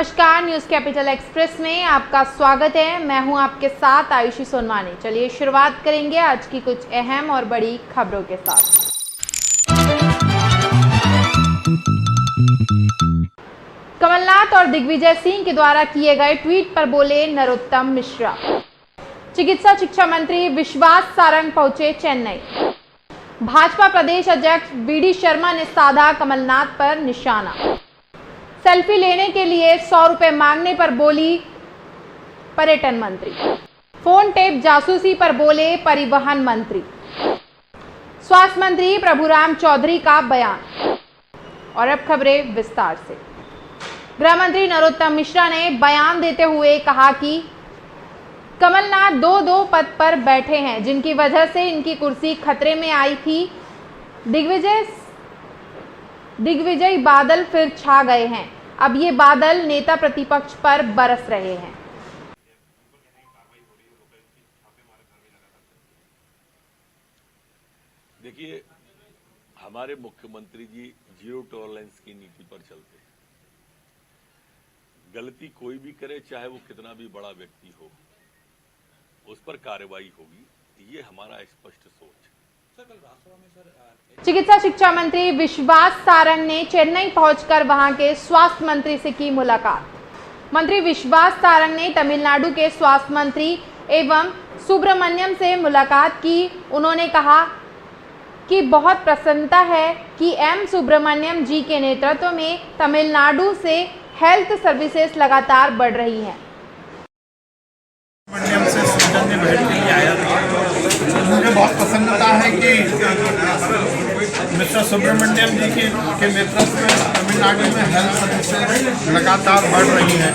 नमस्कार, news capital express में आपका स्वागत है। मैं हूं आपके साथ आयुषी सोनवानी। चलिए शुरुआत करेंगे आज की कुछ अहम और बड़ी खबरों के साथ। कमलनाथ और दिग्विजय सिंह के द्वारा किए गए ट्वीट पर बोले नरोत्तम मिश्रा। चिकित्सा शिक्षा मंत्री विश्वास सारंग पहुंचे चेन्नई। भाजपा प्रदेश अध्यक्ष वी.डी. शर्मा ने साधा कमलनाथ पर निशाना। सेल्फी लेने के लिए 100 रुपए मांगने पर बोली पर्यटन मंत्री। फोन टेप जासूसी पर बोले परिवहन मंत्री। स्वास्थ्य मंत्री प्रभुराम चौधरी का बयान। और अब खबरें विस्तार से। गृह मंत्री नरोत्तम मिश्रा ने बयान देते हुए कहा कि कमलनाथ दो पद पर बैठे हैं, जिनकी वजह से इनकी कुर्सी खतरे में आई थी। दिग्विजय बादल फिर छा गए हैं। अब ये बादल नेता प्रतिपक्ष पर बरस रहे हैं। देखिए, हमारे मुख्यमंत्री जी जीरो टॉलरेंस की नीति पर चलते हैं। गलती कोई भी करे, चाहे वो कितना भी बड़ा व्यक्ति हो, उस पर कार्रवाई होगी। ये हमारा स्पष्ट सोच है। चिकित्सा शिक्षा मंत्री विश्वास सारंग ने चेन्नई पहुंचकर वहां के स्वास्थ्य मंत्री से की मुलाकात। मंत्री विश्वास सारंग ने तमिलनाडु के स्वास्थ्य मंत्री एवं सुब्रमण्यम से मुलाकात की। उन्होंने कहा कि बहुत प्रसन्नता है कि एम सुब्रमण्यम जी के नेतृत्व में तमिलनाडु से हेल्थ सर्विसेज लगातार बढ़ रही हैं। से सौजन्य भेंट के लिए आया था। मुझे बहुत प्रसन्नता है कि मिस्टर सुब्रमण्यम जी के नेतृत्व में तमिलनाडु में हेल्थ सर्विसेज लगातार बढ़ रही हैं।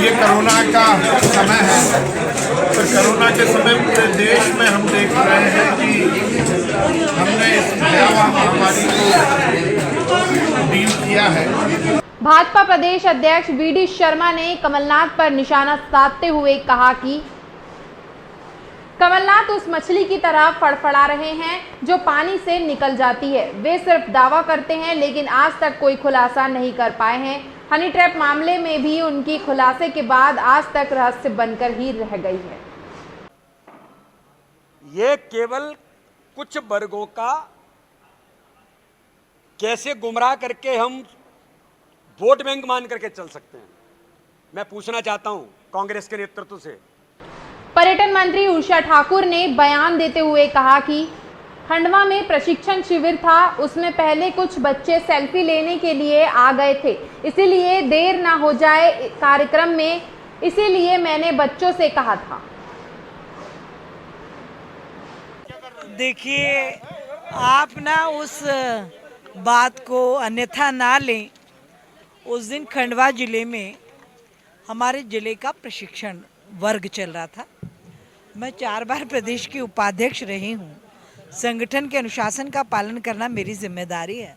ये कोरोना का समय है, तो कोरोना के समय पूरे देश में हम देख रहे हैं कि हमने इस भयावह महामारी को डील किया है। भाजपा प्रदेश अध्यक्ष वी.डी. शर्मा ने कमलनाथ पर निशाना साधते हुए कहा कि कमलनाथ उस मछली की तरह फड़फड़ा रहे हैं जो पानी से निकल जाती है। वे सिर्फ दावा करते हैं, लेकिन आज तक कोई खुलासा नहीं कर पाए हैं। हनी ट्रैप मामले में भी उनकी खुलासे के बाद आज तक रहस्य बनकर ही रह गई है। ये केवल कुछ वर्गों का कैसे गुमराह करके हम वोट बैंक मान करके चल सकते हैं, मैं पूछना चाहता हूं कांग्रेस के नेतृत्व से। पर्यटन मंत्री उषा ठाकुर ने बयान देते हुए कहा कि खंडवा में प्रशिक्षण शिविर था, उसमें पहले कुछ बच्चे सेल्फी लेने के लिए आ गए थे, इसीलिए देर ना हो जाए कार्यक्रम में, इसीलिए मैंने बच्चों से कहा था। देखिए, आप ना उस बात को अन्यथा ना लें। उस दिन खंडवा जिले में हमारे जिले का प्रशिक्षण वर्ग चल रहा था। मैं 4 बार प्रदेश की उपाध्यक्ष रही हूँ। संगठन के अनुशासन का पालन करना मेरी जिम्मेदारी है।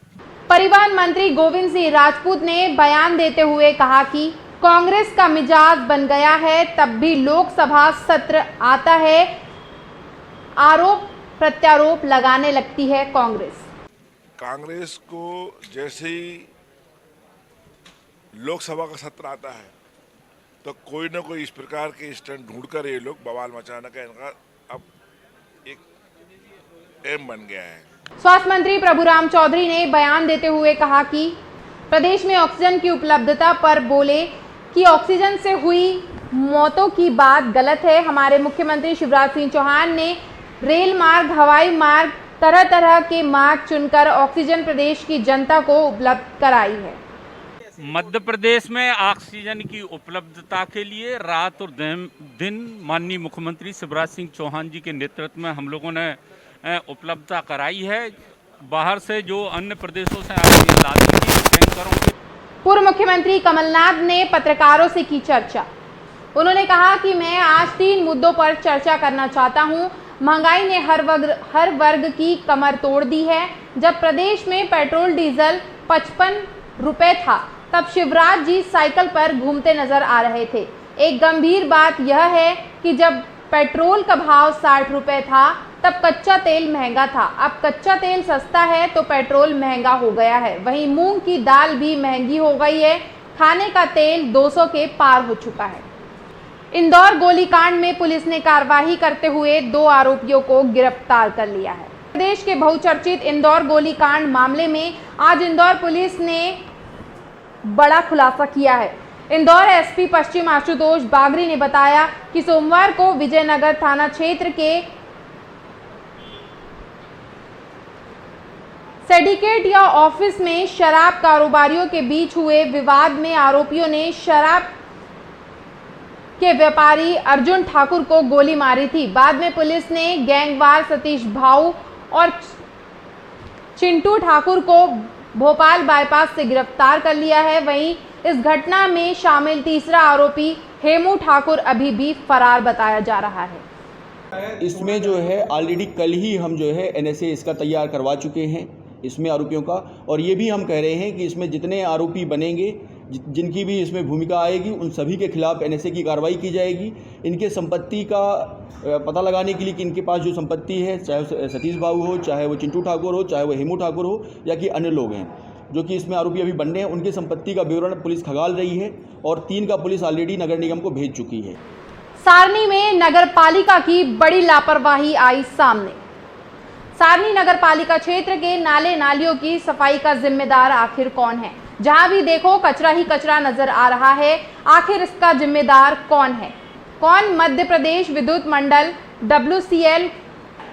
परिवहन मंत्री गोविंद सिंह राजपूत ने बयान देते हुए कहा कि कांग्रेस का मिजाज बन गया है, तब भी लोकसभा सत्र आता है आरोप प्रत्यारोप लगाने लगती है कांग्रेस को जैसे ही लोकसभा का सत्र आता है तो कोई ना कोई इस प्रकार के स्टंट ढूंढकर ये लोग बवाल मचाने का इनका अब एक एम बन गया है। स्वास्थ्य मंत्री प्रभुराम चौधरी ने बयान देते हुए कहा कि प्रदेश में ऑक्सीजन की उपलब्धता पर बोले कि ऑक्सीजन से हुई मौतों की बात गलत है। हमारे मुख्यमंत्री शिवराज सिंह चौहान ने रेल मार्ग, हवाई मार्ग, तरह तरह के मार्ग चुनकर ऑक्सीजन प्रदेश की जनता को उपलब्ध कराई है। मध्य प्रदेश में ऑक्सीजन की उपलब्धता के लिए रात और दिन माननीय मुख्यमंत्री शिवराज सिंह चौहान जी के नेतृत्व में हम लोगों ने उपलब्धता कराई है। बाहर से जो अन्य प्रदेशों से ऑक्सीजन लाने की टैंकरों की। पूर्व मुख्यमंत्री कमलनाथ ने पत्रकारों से की चर्चा। उन्होंने कहा कि मैं आज 3 मुद्दों पर चर्चा करना चाहता हूं। महंगाई ने हर वर्ग की कमर तोड़ दी है। जब प्रदेश में पेट्रोल डीजल 55 रुपए था, तब शिवराज जी साइकिल पर घूमते नजर आ रहे थे। एक गंभीर बात यह है कि जब पेट्रोल का भाव 60 रुपए था, तब कच्चा तेल महंगा था। अब कच्चा तेल सस्ता है तो पेट्रोल महंगा हो गया है। वहीं मूंग की दाल भी महंगी हो गई है। खाने का तेल 200 के पार हो चुका है। इंदौर गोलीकांड में पुलिस ने कार्रवाई करते हुए 2 आरोपियों को गिरफ्तार कर लिया है। प्रदेश के बहुचर्चित इंदौर गोलीकांड मामले में आज इंदौर पुलिस ने बड़ा खुलासा किया है। इंदौर एसपी पश्चिम आशुतोष बागरी ने बताया कि सोमवार को विजयनगर थाना क्षेत्र के सिंडिकेट या ऑफिस में शराब कारोबारियों के बीच हुए विवाद में आरोपियों ने शराब के व्यापारी अर्जुन ठाकुर को गोली मारी थी। बाद में पुलिस ने गैंगवार सतीश भाऊ और चिंटू ठाकुर को भोपाल बाईपास से गिरफ्तार कर लिया है। वहीं इस घटना में शामिल तीसरा आरोपी हेमू ठाकुर अभी भी फरार बताया जा रहा है। इसमें जो है ऑलरेडी कल ही हम जो है एनएसए इसका तैयार करवा चुके हैं इसमें आरोपियों का, और ये भी हम कह रहे हैं कि इसमें जितने आरोपी बनेंगे, जिनकी भी इसमें भूमिका आएगी, उन सभी के खिलाफ एनएसए की कार्रवाई की जाएगी। इनके संपत्ति का पता लगाने के लिए कि इनके पास जो संपत्ति है, चाहे सतीश बाबू हो, चाहे वो चिंटू ठाकुर हो, चाहे वो हेमू ठाकुर हो, या कि अन्य लोग हैं जो कि इसमें आरोपी अभी बनने हैं, उनकी संपत्ति का विवरण पुलिस खंगाल रही है और 3 का पुलिस ऑलरेडी नगर निगम को भेज चुकी है। सारनी में नगर पालिका की बड़ी लापरवाही आई सामने। सारनी नगर पालिका क्षेत्र के नाले नालियों की सफाई का जिम्मेदार आखिर कौन है? जहां भी देखो कचरा ही कचरा नजर आ रहा है। आखिर इसका जिम्मेदार कौन है? कौन? मध्य प्रदेश विद्युत मंडल, WCL,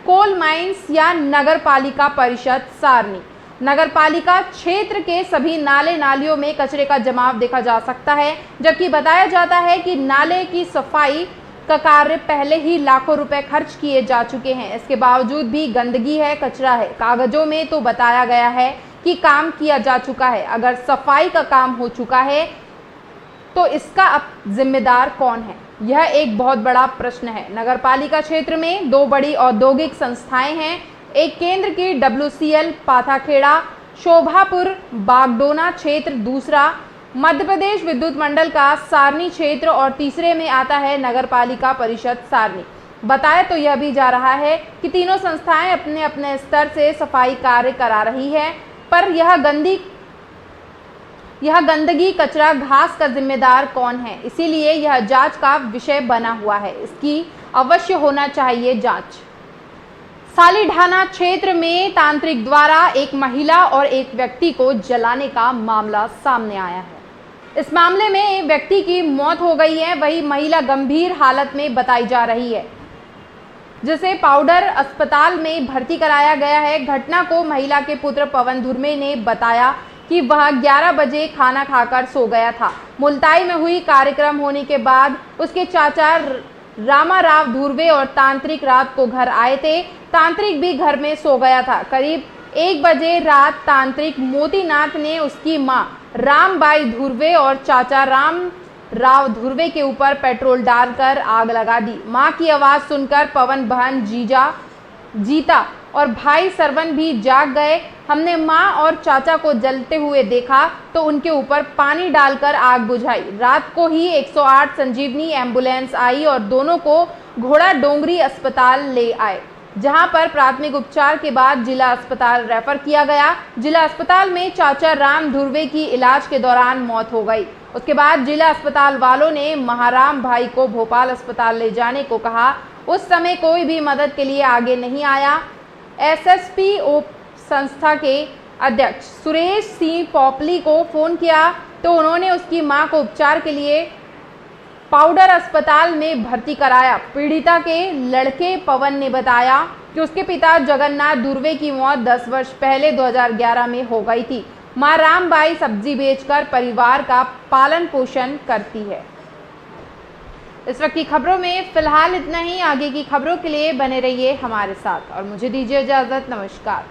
कोल माइंस या नगर पालिका परिषद सारनी? नगर पालिका क्षेत्र के सभी नाले नालियों में कचरे का जमाव देखा जा सकता है, जबकि बताया जाता है कि नाले की सफाई का कार्य पहले ही लाखों रुपए खर्च किए जा चुके हैं। इसके बावजूद भी गंदगी है, कचरा है। कागजों में तो बताया गया है कि काम किया जा चुका है। अगर सफाई का काम हो चुका है तो इसका अब जिम्मेदार कौन है? यह एक बहुत बड़ा प्रश्न है। नगर पालिका क्षेत्र में 2 बड़ी औद्योगिक संस्थाएं हैं। एक केंद्र की WCL पाथाखेड़ा शोभापुर बागडोना क्षेत्र, दूसरा मध्य प्रदेश विद्युत मंडल का सारनी क्षेत्र और तीसरे में आता है नगर पालिका परिषद सारनी। बताया तो यह भी जा रहा है कि तीनों संस्थाएं अपने अपने स्तर से सफाई कार्य करा रही है, पर यह गंदगी, कचरा, घास का जिम्मेदार कौन है? इसीलिए यह जांच का विषय बना हुआ है। इसकी अवश्य होना चाहिए जांच। सालीढाना क्षेत्र में तांत्रिक द्वारा एक महिला और एक व्यक्ति को जलाने का मामला सामने आया है। इस मामले में एक व्यक्ति की मौत हो गई है, वही महिला गंभीर हालत में बताई जा रही है, जिसे पाउडर अस्पताल में भर्ती कराया गया है। घटना को महिला के पुत्र पवन धुर्वे ने बताया कि वह 11 बजे खाना खाकर सो गया था। मुल्ताई में हुई कार्यक्रम होने के बाद उसके चाचा रामाराव धुर्वे और तांत्रिक रात को घर आए थे। तांत्रिक भी घर में सो गया था। करीब 1 बजे रात तांत्रिक मोतीनाथ ने उसकी मां रामबाई धुर्वे और चाचा राम राव धुर्वे के ऊपर पेट्रोल डालकर आग लगा दी। मां की आवाज सुनकर पवन, बहन जीता और भाई सरवन भी जाग गए। हमने मां और चाचा को जलते हुए देखा तो उनके ऊपर पानी डालकर आग बुझाई। रात को ही 108 संजीवनी एम्बुलेंस आई और दोनों को घोड़ा डोंगरी अस्पताल ले आए, जहां पर प्राथमिक उपचार के बाद जिला अस्पताल रेफर किया गया। जिला अस्पताल में चाचा राम धुर्वे की इलाज के दौरान मौत हो गई। उसके बाद जिला अस्पताल वालों ने महाराम भाई को भोपाल अस्पताल ले जाने को कहा। उस समय कोई भी मदद के लिए आगे नहीं आया। SSPO संस्था के अध्यक्ष सुरेश सिंह पोपली को फोन किया तो उन्होंने उसकी मां को उपचार के लिए पाउडर अस्पताल में भर्ती कराया। पीड़िता के लड़के पवन ने बताया कि उसके पिता जगन्नाथ धुर्वे की मौत 10 वर्ष पहले 2011 में हो गई थी। मां रामबाई सब्जी बेचकर परिवार का पालन पोषण करती है। इस वक्त की खबरों में फिलहाल इतना ही। आगे की खबरों के लिए बने रहिए हमारे साथ और मुझे दीजिए इजाजत। नमस्कार।